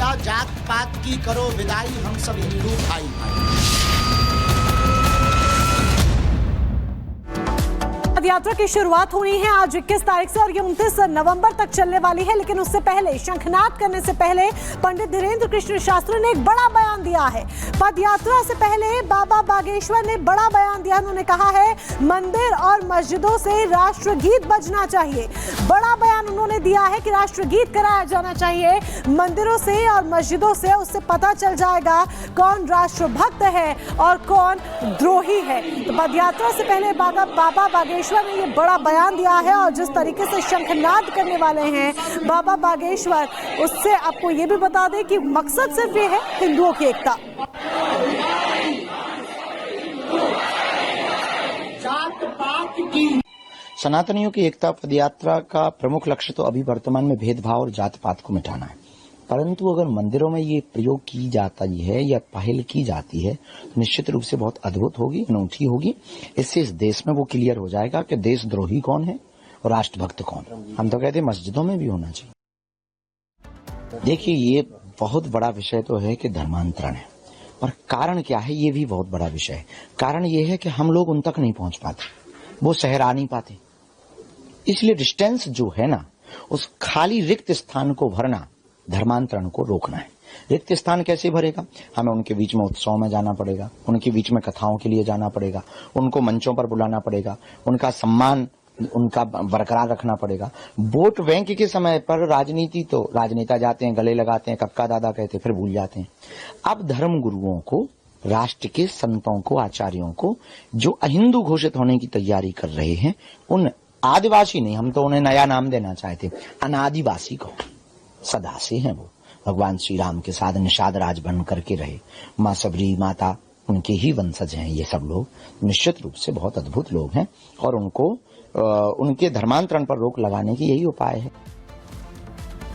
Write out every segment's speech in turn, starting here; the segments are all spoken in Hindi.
यात्रा जात पात की करो विदाई, हम सब हिंदू भाई भाई। पद यात्रा की शुरुआत होनी है आज 21 तारीख से और ये 29 नवंबर तक चलने वाली है। लेकिन उससे पहले, शंखनाद करने से पहले पंडित धीरेन्द्र कृष्ण शास्त्री ने एक बड़ा बयान दिया है। पद यात्रा से पहले बाबा बागेश्वर ने बड़ा बयान दिया। उन्होंने कहा है मंदिर और मस्जिदों से राष्ट्रगीत बजना चाहिए। बड़ा बयान उन्होंने दिया है कि राष्ट्रगीत कराया जाना चाहिए मंदिरों से और मस्जिदों से। उससे पता चल जाएगा कौन राष्ट्रभक्त है और कौन द्रोही है। तो पद यात्रा से पहले बाबा बागेश्वर ने ये बड़ा बयान दिया है और जिस तरीके से शंखनाद करने वाले हैं बाबा बागेश्वर, उससे आपको ये भी बता दें कि मकसद सिर्फ ये है हिंदुओं की एकता। सनातनियों की एकता पदयात्रा का प्रमुख लक्ष्य तो अभी वर्तमान में भेदभाव और जात पात को मिटाना है। परंतु अगर मंदिरों में ये प्रयोग की जाती है या पहल की जाती है तो निश्चित रूप से बहुत अद्भुत होगी, अनूठी होगी। इससे इस देश में वो क्लियर हो जाएगा कि देशद्रोही कौन है और राष्ट्रभक्त कौन। हम तो कहते हैं मस्जिदों में भी होना चाहिए। देखिए, ये बहुत बड़ा विषय तो है कि धर्मांतरण है, और कारण क्या है ये भी बहुत बड़ा विषय है। कारण ये है कि हम लोग उन तक नहीं पहुंच पाते, वो शहर आ नहीं पाते। इसलिए डिस्टेंस जो है ना, उस खाली रिक्त स्थान को भरना, धर्मांतरण को रोकना है। रिक्त स्थान कैसे भरेगा? हमें उनके बीच में उत्सव में जाना पड़ेगा, उनके बीच में कथाओं के लिए जाना पड़ेगा, उनको मंचों पर बुलाना पड़ेगा, उनका सम्मान उनका बरकरार रखना पड़ेगा। वोट बैंक के समय पर राजनीति तो राजनेता जाते हैं, गले लगाते हैं, कक्का दादा कहते हैं, फिर भूल जाते हैं। अब धर्म गुरुओं को, राष्ट्र के संतों को, आचार्यों को, जो अहिंदू घोषित होने की तैयारी कर रहे हैं, उन आदिवासी नहीं, हम तो उन्हें नया नाम देना चाहते, अनादिवासी को, सदा से हैं वो, भगवान श्री राम के साथ निषाद राज बन करके रहे, माँ सबरी माता उनके ही वंशज हैं ये सब लोग। निश्चित रूप से बहुत अद्भुत लोग हैं और उनको उनके धर्मांतरण पर रोक लगाने की यही उपाय है।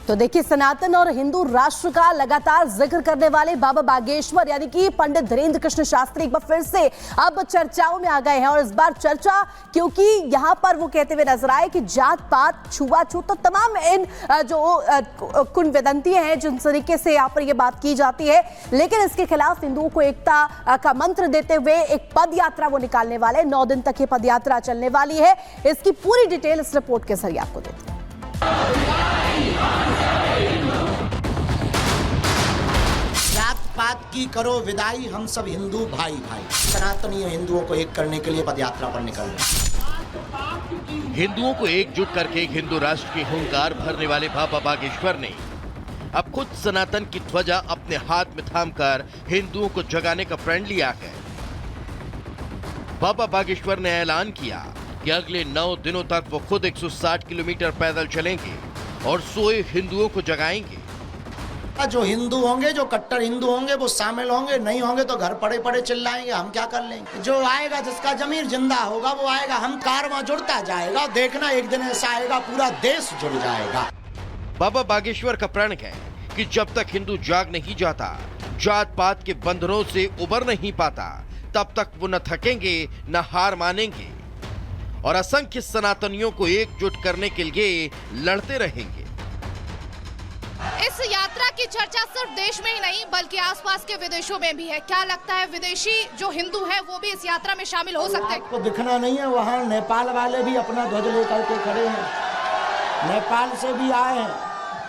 तो देखिए, सनातन और हिंदू राष्ट्र का लगातार जिक्र करने वाले बाबा बागेश्वर यानी कि पंडित धीरेन्द्र कृष्ण शास्त्री एक बार फिर से अब चर्चाओं में आ गए हैं। और इस बार चर्चा क्योंकि यहां पर वो कहते हुए नजर आए कि जात पात, छुआछूत, तो तमाम इन जो किंवदंतियां हैं जिन तरीके से यहाँ पर ये बात की जाती है, लेकिन इसके खिलाफ हिंदुओं को एकता का मंत्र देते हुए एक पद यात्रा वो निकालने वाले। 9 दिन तक ये पद यात्रा चलने वाली है। इसकी पूरी डिटेल इस रिपोर्ट के जरिए आपको देते हैं। जात पात की करो विदाई, हम सब हिंदू भाई भाई। सनातनी हिंदुओं को एक करने के लिए पदयात्रा पर निकल रहे। हिंदुओं को एकजुट करके एक हिंदू राष्ट्र की हुंकार भरने वाले बाबा बागेश्वर ने अब खुद सनातन की ध्वजा अपने हाथ में थामकर हिंदुओं को जगाने का प्रण लिया है। बाबा बागेश्वर ने ऐलान किया कि अगले 9 दिनों तक वो खुद 160 किलोमीटर पैदल चलेंगे और सोए हिंदुओं को जगाएंगे। जो हिंदू होंगे, जो कट्टर हिंदू होंगे वो शामिल होंगे, नहीं होंगे तो घर पड़े पड़े चिल्लाएंगे, हम क्या कर लेंगे। जो आएगा, जिसका जमीर जिंदा होगा वो आएगा, हम कारवां जुड़ता जाएगा। देखना एक दिन ऐसा आएगा पूरा देश जुड़ जाएगा। बाबा बागेश्वर का प्रण है कि जब तक हिंदू जाग नहीं जाता, जात पात के बंधनों से उबर नहीं पाता, तब तक वो न थकेंगे न हार मानेंगे और असंख्य सनातनियों को एकजुट करने के लिए लड़ते रहेंगे। इस यात्रा की चर्चा सिर्फ देश में ही नहीं बल्कि आसपास के विदेशों में भी है। क्या लगता है, विदेशी जो हिंदू हैं वो भी इस यात्रा में शामिल हो सकते हैं? आपको दिखना नहीं है, वहाँ नेपाल वाले भी अपना ध्वज लेकर के खड़े हैं। नेपाल से भी आए हैं,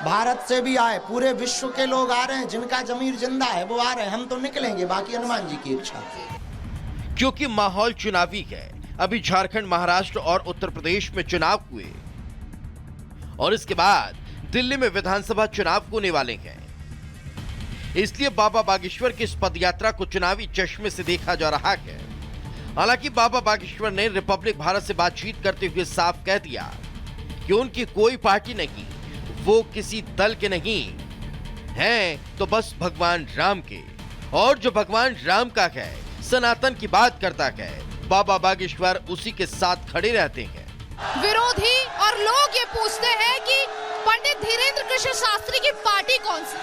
भारत से भी आए, पूरे विश्व के लोग आ रहे हैं। जिनका जमीर जिंदा है वो आ रहे हैं। हम तो निकलेंगे, बाकी हनुमान जी की इच्छा। क्योंकि माहौल चुनावी है। अभी झारखंड, महाराष्ट्र और उत्तर प्रदेश में चुनाव हुए और इसके बाद दिल्ली में विधानसभा चुनाव होने वाले हैं। इसलिए बाबा बागेश्वर की इस पदयात्रा को चुनावी चश्मे से देखा जा रहा है। हालांकि बाबा बागेश्वर ने रिपब्लिक भारत से बातचीत करते हुए साफ कह दिया कि उनकी कोई पार्टी नहीं, वो किसी दल के नहीं हैं, तो बस भगवान राम के। और जो भगवान राम का है, सनातन की बात करता है, बाबा बागेश्वर उसी के साथ खड़े रहते हैं। विरोधी और लोग ये पूछते हैं कि पंडित धीरेन्द्र कृष्ण शास्त्री की पार्टी कौन सी?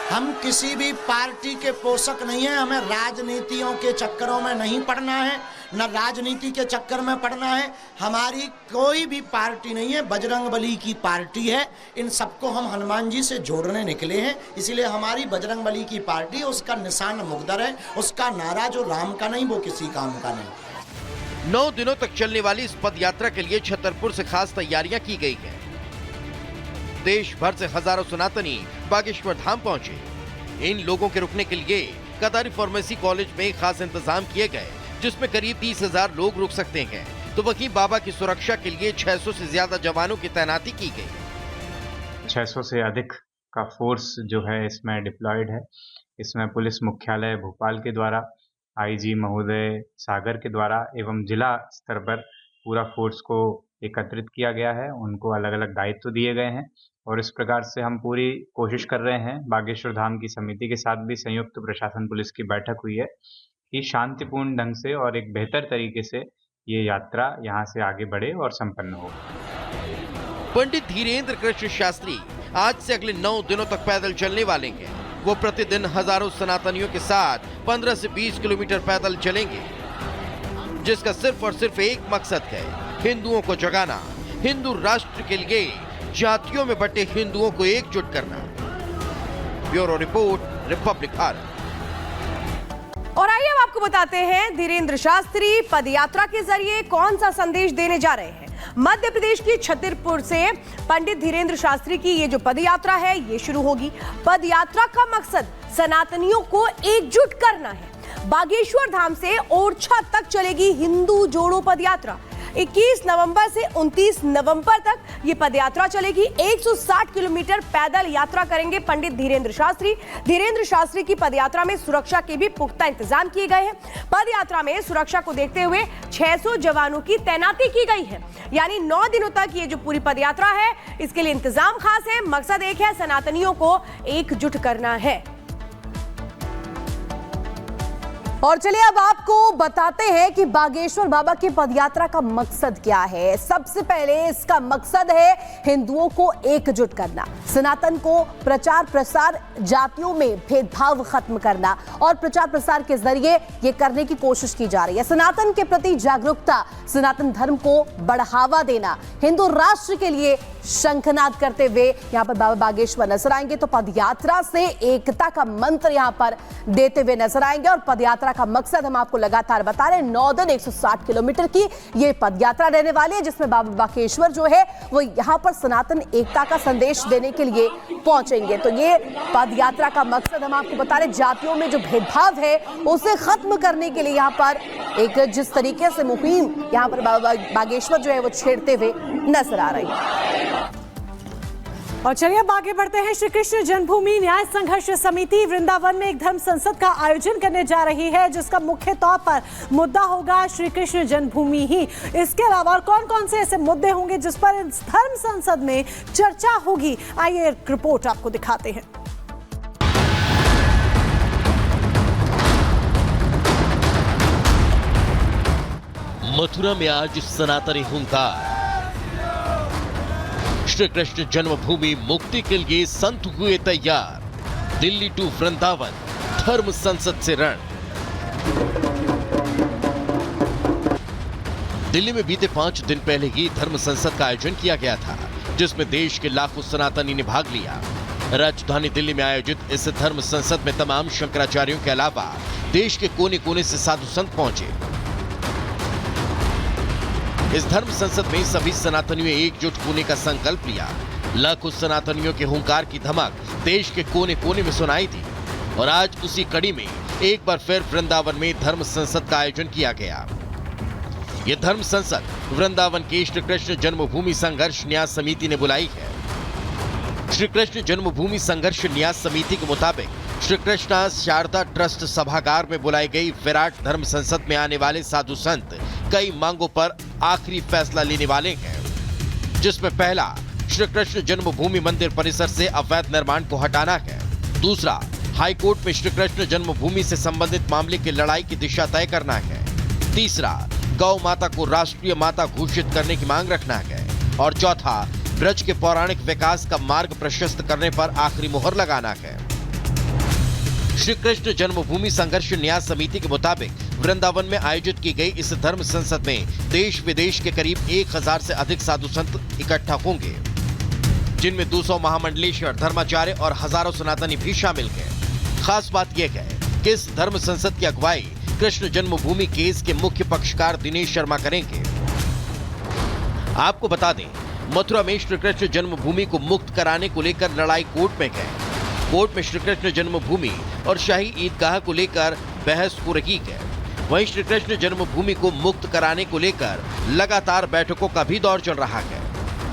हम किसी भी पार्टी के पोषक नहीं है। हमें राजनीतियों के चक्करों में नहीं पड़ना है। न राजनीति के चक्कर में पड़ना है। हमारी कोई भी पार्टी नहीं है, बजरंगबली की पार्टी है। इन सबको हम हनुमान जी से जोड़ने निकले हैं, इसलिए हमारी बजरंगबली की पार्टी, उसका निशान मुकद्दर है, उसका नारा जो राम का नहीं वो किसी काम का नहीं। 9 दिनों तक चलने वाली इस पद यात्रा के लिए छतरपुर से खास तैयारियां की गई हैं। देश भर से हजारों सनातनी बागेश्वर धाम पहुंचे। इन लोगों के रुकने के लिए कतारी फार्मेसी कॉलेज में खास इंतजाम किए गए, जिसमें करीब 30,000 लोग रुक सकते हैं। तो वहीं बाबा की सुरक्षा के लिए 600 से ज्यादा जवानों की तैनाती की गई। 600 से अधिक का फोर्स जो है इसमें डिप्लॉयड है। इसमें पुलिस मुख्यालय भोपाल के द्वारा, आईजी महोदय सागर के द्वारा एवं जिला स्तर पर पूरा फोर्स को एकत्रित किया गया है। उनको अलग अलग दायित्व दिए गए हैं और इस प्रकार से हम पूरी कोशिश कर रहे हैं, बागेश्वर धाम की समिति के साथ भी संयुक्त प्रशासन पुलिस की बैठक हुई है कि शांतिपूर्ण ढंग से और एक बेहतर तरीके से ये यात्रा यहाँ से आगे बढ़े और संपन्न हो। पंडित धीरेन्द्र कृष्ण शास्त्री आज से अगले 9 दिनों तक पैदल चलने वाले हैं। वो प्रतिदिन हजारों सनातनियों के साथ 15 से 20 किलोमीटर पैदल चलेंगे, जिसका सिर्फ और सिर्फ एक मकसद है, हिंदुओं को जगाना, हिंदू राष्ट्र के लिए जातियों में बंटे हिंदुओं को एकजुट करना। Bureau report, Republic Bharat. और आइए अब आपको बताते हैं धीरेन्द्र शास्त्री पदयात्रा के जरिए कौन सा संदेश देने जा रहे हैं। मध्य प्रदेश की छतरपुर से पंडित धीरेन्द्र शास्त्री की ये जो पदयात्रा है ये शुरू होगी। पदयात्रा का मकसद सनातनियों को एकजुट करना है। बागेश्वर धाम से ओरछा तक चलेगी हिंदू जोड़ो पदयात्रा। 21 नवंबर से 29 नवंबर तक ये पदयात्रा चलेगी। 160 किलोमीटर पैदल यात्रा करेंगे पंडित धीरेन्द्र शास्त्री। धीरेन्द्र शास्त्री की पदयात्रा में सुरक्षा के भी पुख्ता इंतजाम किए गए हैं। पदयात्रा में सुरक्षा को देखते हुए 600 जवानों की तैनाती की गई है। यानी 9 दिनों तक ये जो पूरी पदयात्रा है इसके लिए इंतजाम खास है। मकसद एक है, सनातनियों को एकजुट करना है। और चलिए अब आपको बताते हैं कि बागेश्वर बाबा की पदयात्रा का मकसद क्या है। सबसे पहले इसका मकसद है हिंदुओं को एकजुट करना, सनातन को प्रचार प्रसार, जातियों में भेदभाव खत्म करना और प्रचार प्रसार के जरिए ये करने की कोशिश की जा रही है। सनातन के प्रति जागरूकता, सनातन धर्म को बढ़ावा देना, हिंदू राष्ट्र के लिए शंखनाद करते हुए यहाँ पर बाबा बागेश्वर नजर आएंगे। तो पदयात्रा से एकता का मंत्र यहाँ पर देते हुए नजर आएंगे। और पदयात्रा का मकसद हम आपको लगातार बता रहे हैं, 9 दिन 160 किलोमीटर की ये पदयात्रा रहने वाली है, जिसमें बाबा बागेश्वर जो है वो यहाँ पर सनातन एकता का संदेश देने के लिए पहुंचेंगे। तो ये पदयात्रा का मकसद हम आपको बता रहे, जातियों में जो भेदभाव है उसे खत्म करने के लिए यहाँ पर एक जिस तरीके से मुहिम यहाँ पर बाबा बागेश्वर जो है वो छेड़ते हुए नजर आ रही है। और चलिए अब आगे बढ़ते हैं। श्री कृष्ण जन्मभूमि न्याय संघर्ष समिति वृंदावन में एक धर्म संसद का आयोजन करने जा रही है, जिसका मुख्य तौर पर मुद्दा होगा श्री कृष्ण जन्मभूमि ही। इसके अलावा और कौन कौन से ऐसे मुद्दे होंगे जिस पर इस धर्म संसद में चर्चा होगी, आइए एक रिपोर्ट आपको दिखाते हैं। मथुरा में आज सनातनी हुंकार, श्री कृष्ण जन्मभूमि मुक्ति के लिए संत हुए तैयार। दिल्ली टू वृंदावन धर्म संसद से रण। दिल्ली में बीते 5 दिन पहले ही धर्म संसद का आयोजन किया गया था, जिसमें देश के लाखों सनातनी ने भाग लिया। राजधानी दिल्ली में आयोजित इस धर्म संसद में तमाम शंकराचार्यों के अलावा देश के कोने कोने से साधु संत पहुंचे। इस धर्म संसद में सभी सनातनियों ने एकजुट होने का संकल्प लिया। लाखों सनातनियों के हुंकार की धमक देश के कोने कोने में सुनाई दी। और आज उसी कड़ी में एक बार फिर वृंदावन में धर्म संसद का आयोजन किया गया। यह धर्म संसद वृंदावन के श्री कृष्ण जन्मभूमि संघर्ष न्यास समिति ने बुलाई है। श्री कृष्ण जन्मभूमि संघर्ष न्यास समिति के मुताबिक श्री कृष्णा शारदा ट्रस्ट सभागार में बुलाई गई विराट धर्म संसद में आने वाले साधु संत कई मांगों पर आखिरी फैसला लेने वाले हैं, जिसमें पहला श्री कृष्ण जन्मभूमि मंदिर परिसर से अवैध निर्माण को हटाना है। दूसरा, हाईकोर्ट में श्री कृष्ण जन्मभूमि से संबंधित मामले की लड़ाई की दिशा तय करना है। तीसरा, गौ माता को राष्ट्रीय माता घोषित करने की मांग रखना है। और चौथा, ब्रज के पौराणिक विकास का मार्ग प्रशस्त करने पर आखिरी मुहर लगाना है। श्री कृष्ण जन्मभूमि संघर्ष न्यास समिति के मुताबिक वृंदावन में आयोजित की गई इस धर्म संसद में देश विदेश के करीब 1000 से अधिक साधु संत इकट्ठा होंगे, जिनमें 200 महामंडलेश्वर, धर्माचार्य और हजारों सनातनी भी शामिल हैं। खास बात यह है कि इस धर्म संसद की अगुवाई कृष्ण जन्मभूमि केस के मुख्य पक्षकार दिनेश शर्मा करेंगे। आपको बता दें, मथुरा में श्री कृष्ण जन्मभूमि को मुक्त कराने को लेकर लड़ाई कोर्ट में है। कोर्ट में श्री कृष्ण जन्मभूमि और शाही ईदगाह को लेकर बहस हो रही है। वहीं श्री कृष्ण जन्मभूमि को मुक्त कराने को लेकर लगातार बैठकों का भी दौर चल रहा है।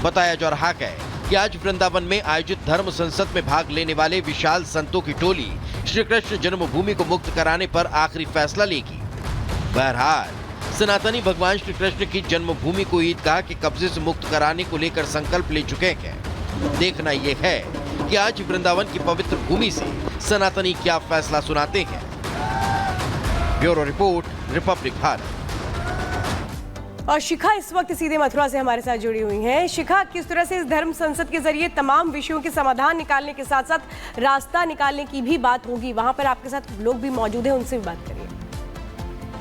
बताया जा रहा है कि आज वृंदावन में आयोजित धर्म संसद में भाग लेने वाले विशाल संतों की टोली श्री कृष्ण जन्मभूमि को मुक्त कराने पर आखिरी फैसला लेगी। बहरहाल सनातनी भगवान श्री कृष्ण की जन्मभूमि को ईदगाह के कब्जे से मुक्त कराने को लेकर संकल्प ले चुके हैं। देखना यह है कि आज वृंदावन की पवित्र भूमि से सनातनी क्या फैसला सुनाते हैं। Bureau report, Republic Bharat. और शिखा इस वक्त सीधे मथुरा से हमारे साथ जुड़ी हुई हैं। शिखा, किस तरह से इस धर्म संसद के जरिए तमाम विषयों के समाधान निकालने के साथ साथ रास्ता निकालने की भी बात होगी, वहां पर आपके साथ लोग भी मौजूद हैं, उनसे भी बात करें।